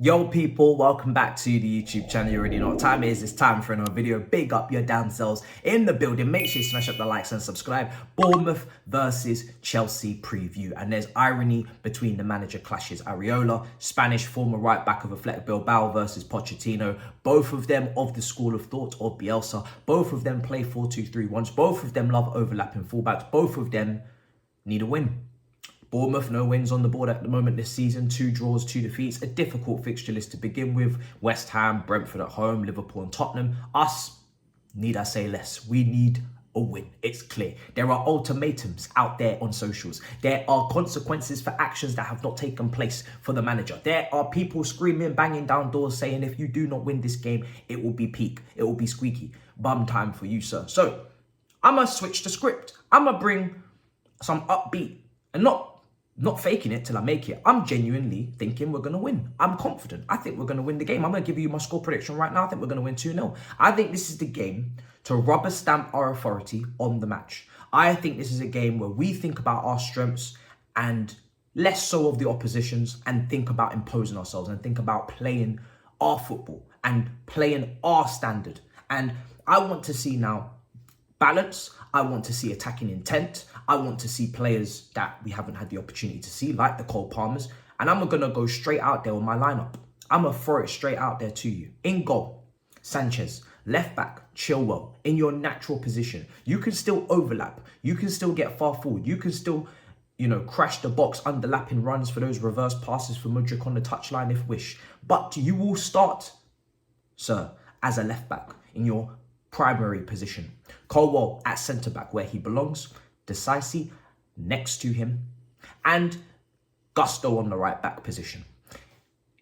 Yo people, welcome back to the YouTube channel. You already know what time it is. It's time for another video. Big up your damn selves in the building. Make sure you smash up the likes and subscribe. Bournemouth versus Chelsea preview. And there's irony between the manager clashes. Areola, Spanish former right back of Athletic Bilbao versus Pochettino. Both of them of the school of thought of Bielsa. Both of them play 4-2-3-1s. Both of them love overlapping fullbacks. Both of them need a win. Bournemouth, no wins on the board at the moment this season. 2 draws, 2 defeats. A difficult fixture list to begin with. West Ham, Brentford at home, Liverpool and Tottenham. Us, need I say less? We need a win. It's clear. There are ultimatums out there on socials. There are consequences for actions that have not taken place for the manager. There are people screaming, banging down doors saying if you do not win this game, it will be peak. It will be squeaky. Bum time for you, sir. So, I'm going to switch the script. I'm going to bring some upbeat and not faking it till I make it. I'm genuinely thinking we're going to win. I'm confident. I think we're going to win the game. I'm going to give you my score prediction right now. I think we're going to win 2-0. I think this is the game to rubber stamp our authority on the match. I think this is a game where we think about our strengths and less so of the oppositions, and think about imposing ourselves and think about playing our football and playing our standard. And I want to see now balance. I want to see attacking intent. I want to see players that we haven't had the opportunity to see, like the Cole Palmers. And I'm going to go straight out there with my lineup. I'm going to throw it straight out there to you. In goal, Sanchez. Left back, Chilwell. In your natural position. You can still overlap. You can still get far forward. You can still, crash the box, underlapping runs for those reverse passes for Mudryk on the touchline if wish. But you will start, sir, as a left back in your primary position. Colwell at centre-back where he belongs. Decisive next to him. And Gusto on the right-back position.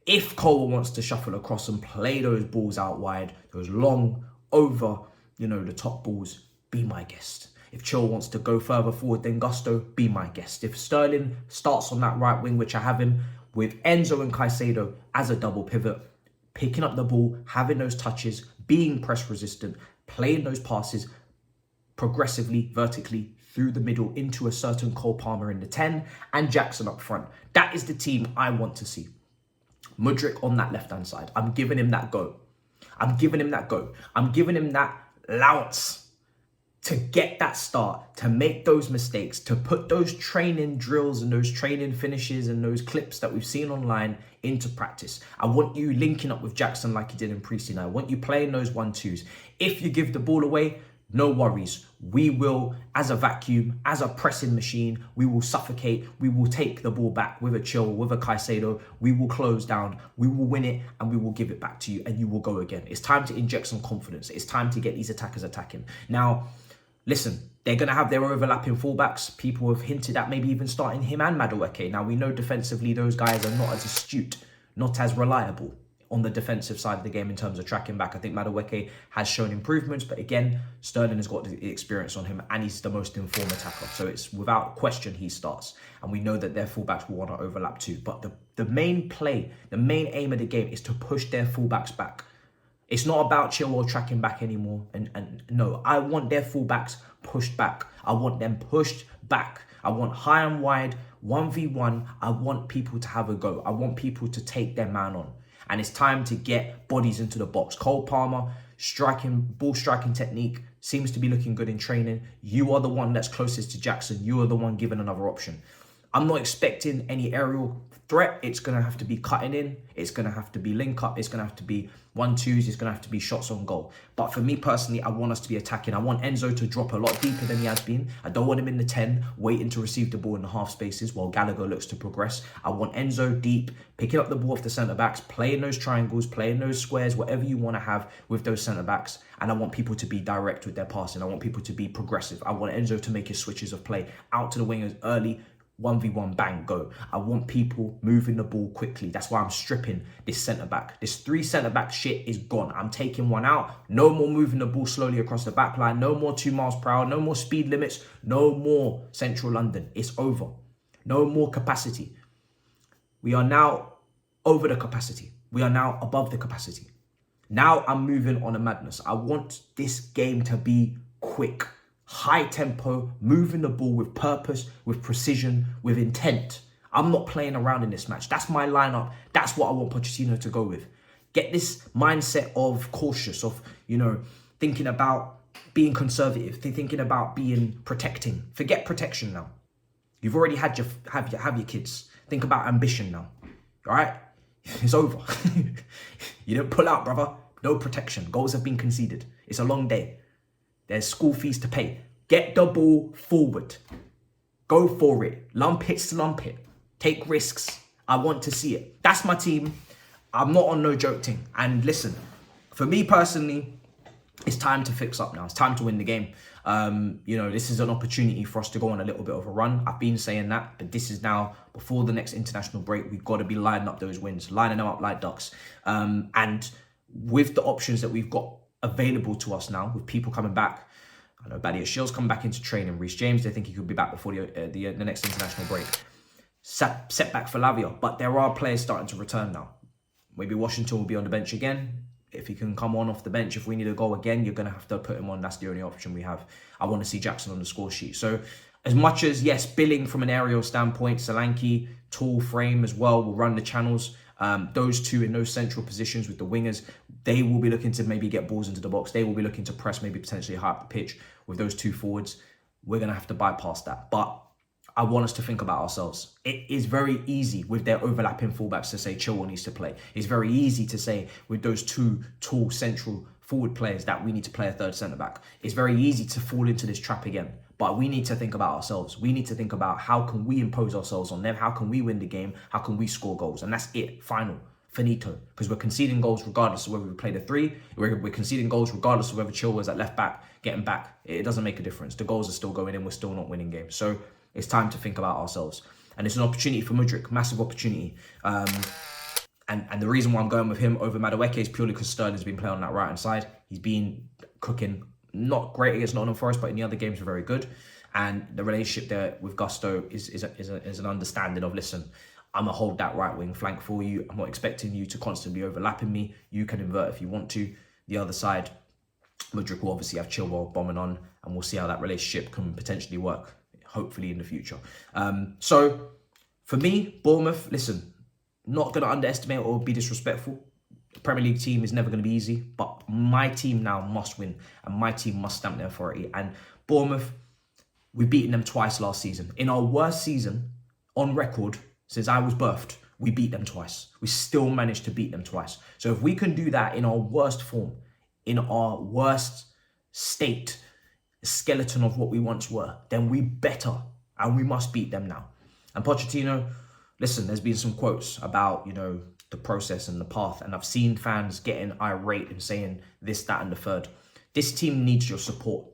If Colwell wants to shuffle across and play those balls out wide, those long over, the top balls, be my guest. If Chilwell wants to go further forward than Gusto, be my guest. If Sterling starts on that right wing, which I have him, with Enzo and Caicedo as a double pivot, picking up the ball, having those touches, being press resistant, playing those passes progressively, vertically, through the middle into a certain Cole Palmer in the 10 and Jackson up front. That is the team I want to see. Mudryk on that left-hand side. I'm giving him that go. I'm giving him that go. I'm giving him that allowance to get that start, to make those mistakes, to put those training drills and those training finishes and those clips that we've seen online into practice. I want you linking up with Jackson like you did in pre-season. I want you playing those 1-2s. If you give the ball away, no worries. We will, as a vacuum, as a pressing machine, we will suffocate. We will take the ball back with a Chill, with a Caicedo. We will close down. We will win it and we will give it back to you and you will go again. It's time to inject some confidence. It's time to get these attackers attacking. Now, listen, they're going to have their overlapping fullbacks. People have hinted at maybe even starting him and Madueke. Now, we know defensively those guys are not as astute, not as reliable on the defensive side of the game in terms of tracking back. I think Madueke has shown improvements, but again, Sterling has got the experience on him and he's the most informed attacker. So it's without question he starts. And we know that their fullbacks will want to overlap too. But the main play, the main aim of the game is to push their fullbacks back. It's not about Chilwell tracking back anymore. And no, I want their fullbacks pushed back. I want them pushed back. I want high and wide, 1v1. I want people to have a go. I want people to take their man on. And it's time to get bodies into the box. Cole Palmer, ball striking technique, seems to be looking good in training. You are the one that's closest to Jackson. You are the one given another option. I'm not expecting any aerial threat. It's going to have to be cutting in. It's going to have to be link up. It's going to have to be 1-2s. It's going to have to be shots on goal. But for me personally, I want us to be attacking. I want Enzo to drop a lot deeper than he has been. I don't want him in the 10, waiting to receive the ball in the half spaces while Gallagher looks to progress. I want Enzo deep, picking up the ball off the centre-backs, playing those triangles, playing those squares, whatever you want to have with those centre-backs. And I want people to be direct with their passing. I want people to be progressive. I want Enzo to make his switches of play out to the wingers early, 1v1, bang, go. I want people moving the ball quickly. That's why I'm stripping this centre-back. This 3 centre-back shit is gone. I'm taking one out. No more moving the ball slowly across the back line. No more 2 miles per hour. No more speed limits. No more central London. It's over. No more capacity. We are now over the capacity. We are now above the capacity. Now I'm moving on a madness. I want this game to be quick. High tempo, moving the ball with purpose, with precision, with intent. I'm not playing around in this match. That's my lineup. That's what I want Pochettino to go with. Get this mindset of cautious, of, you know, thinking about being conservative, thinking about being protecting. Forget protection now. You've already had your kids. Think about ambition now. All right? It's over. You didn't pull out, brother. No protection. Goals have been conceded. It's a long day. There's school fees to pay. Get the ball forward. Go for it. Lump it. Take risks. I want to see it. That's my team. I'm not on no joke thing. And listen, for me personally, it's time to fix up now. It's time to win the game. You know, this is an opportunity for us to go on a little bit of a run. I've been saying that, but this is now, before the next international break, we've got to be lining up those wins, lining them up like ducks. And with the options that we've got available to us now, with people coming back, I know Badia Shield's coming back into training. Reece James, they think he could be back before the next international break. Setback for Lavia, but there are players starting to return now. Maybe Washington will be on the bench again. If he can come on off the bench, if we need to go again, you're going to have to put him on. That's the only option we have. I want to see Jackson on the score sheet. So as much as, yes, Billing from an aerial standpoint, Solanke, tall frame as well, will run the channels. Those two in those central positions with the wingers, they will be looking to maybe get balls into the box. They will be looking to press, maybe potentially high up the pitch with those two forwards. We're going to have to bypass that. But I want us to think about ourselves. It is very easy with their overlapping fullbacks to say Chilwell needs to play. It's very easy to say with those two tall central forward players that we need to play a third centre-back. It's very easy to fall into this trap again. But we need to think about ourselves. We need to think about how can we impose ourselves on them? How can we win the game? How can we score goals? And that's it. Final. Finito. Because we're conceding goals regardless of whether we play the three. We're conceding goals regardless of whether Chilwell's at left back, getting back. It doesn't make a difference. The goals are still going in. We're still not winning games. So it's time to think about ourselves. And it's an opportunity for Mudryk. Massive opportunity. And the reason why I'm going with him over Madueke is purely because Sterling's been playing on that right-hand side. He's been cooking. Not great against Nottingham Forest, but in the other games are very good. And the relationship there with Gusto is an understanding of, listen, I'm going to hold that right wing flank for you. I'm not expecting you to constantly overlapping me. You can invert if you want to. The other side, Mudryk will obviously have Chilwell bombing on, and we'll see how that relationship can potentially work, hopefully in the future. So for me, Bournemouth, listen, not going to underestimate or be disrespectful. The Premier League team is never going to be easy, but my team now must win, and my team must stamp their authority. And Bournemouth, we've beaten them twice last season. In our worst season on record since I was birthed, we beat them twice. We still managed to beat them twice. So if we can do that in our worst form, in our worst state, skeleton of what we once were, then we better, and we must beat them now. And Pochettino, listen, there's been some quotes about, you know, the process and the path, and I've seen fans getting irate and saying this, that, and the third. This team needs your support.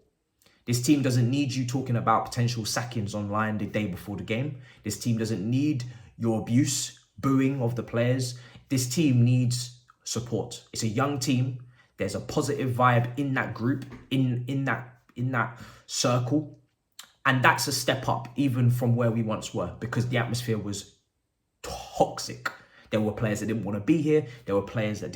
This team doesn't need you talking about potential sackings online the day before the game. This team doesn't need your abuse, booing of the players. This team needs support. It's a young team. There's a positive vibe in that group, in that circle, and that's a step up even from where we once were, because the atmosphere was toxic. There were players that didn't want to be here. There were players that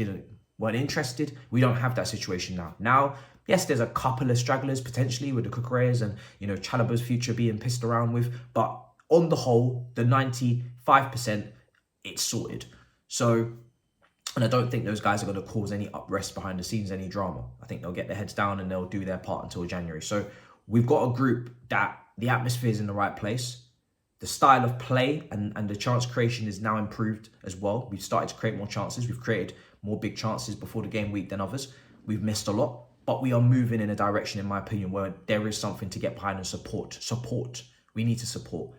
weren't interested. We don't have that situation now. Now, yes, there's a couple of stragglers potentially with the Cucureas and, you know, Chalobah's future being pissed around with. But on the whole, the 95%, it's sorted. So, and I don't think those guys are going to cause any unrest behind the scenes, any drama. I think they'll get their heads down and they'll do their part until January. So we've got a group that the atmosphere is in the right place. The style of play and the chance creation is now improved as well. We've started to create more chances. We've created more big chances before the game week than others. We've missed a lot, but we are moving in a direction, in my opinion, where there is something to get behind and support. Support. We need to support,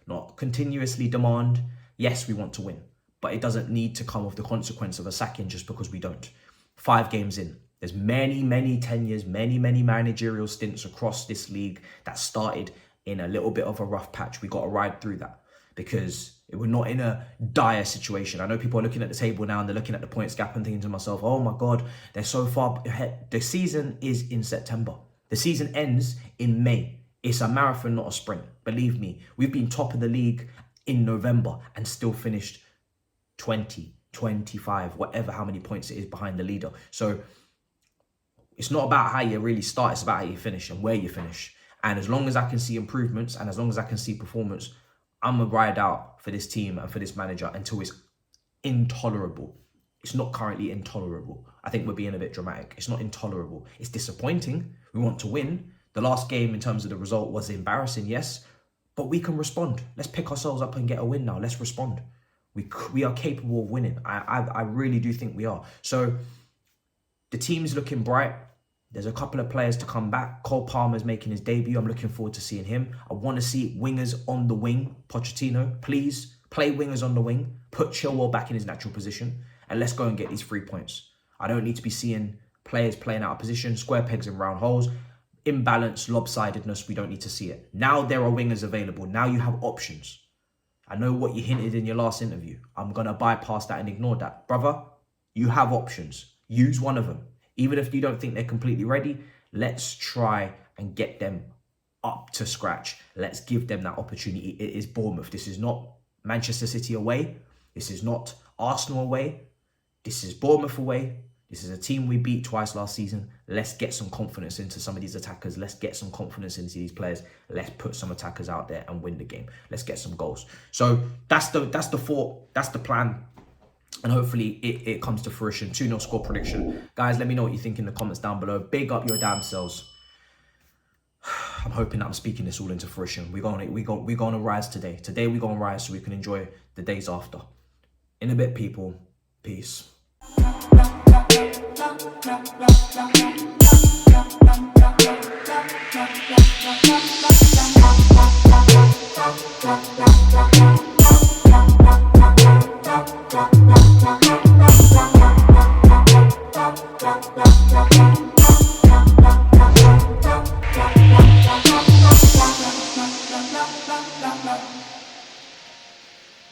not continuously demand. Yes, we want to win, but it doesn't need to come with the consequence of a sacking just because we don't. 5 games in. There's many tenures, many managerial stints across this league that started in a little bit of a rough patch. We got to ride through that because we're not in a dire situation. I know people are looking at the table now and they're looking at the points gap and thinking to myself, oh my God, they're so far ahead. The season is in September. The season ends in May. It's a marathon, not a sprint. Believe me, we've been top of the league in November and still finished 20, 25, whatever, how many points it is behind the leader. So it's not about how you really start. It's about how you finish and where you finish. And as long as I can see improvements and as long as I can see performance, I'm going to ride out for this team and for this manager until it's intolerable. It's not currently intolerable. I think we're being a bit dramatic. It's not intolerable. It's disappointing. We want to win. The last game in terms of the result was embarrassing, yes, but we can respond. Let's pick ourselves up and get a win now. Let's respond. We are capable of winning. I really do think we are. So the team's looking bright. There's a couple of players to come back. Cole Palmer's making his debut. I'm looking forward to seeing him. I want to see wingers on the wing. Pochettino, please play wingers on the wing. Put Chilwell back in his natural position. And let's go and get these 3 points. I don't need to be seeing players playing out of position, square pegs and round holes. Imbalance, lopsidedness, we don't need to see it. Now there are wingers available. Now you have options. I know what you hinted in your last interview. I'm going to bypass that and ignore that. Brother, you have options. Use one of them. Even if you don't think they're completely ready, let's try and get them up to scratch. Let's give them that opportunity. It is Bournemouth. This is not Manchester City away. This is not Arsenal away. This is Bournemouth away. This is a team we beat twice last season. Let's get some confidence into some of these attackers. Let's get some confidence into these players. Let's put some attackers out there and win the game. Let's get some goals. So that's the thought. That's the plan. And hopefully it comes to fruition. 2-0 score prediction. Guys, let me know what you think in the comments down below. Big up your damn selves. I'm hoping that I'm speaking this all into fruition. We're gonna rise today. Today we're gonna rise so we can enjoy the days after. In a bit, people. Peace. La la la la la.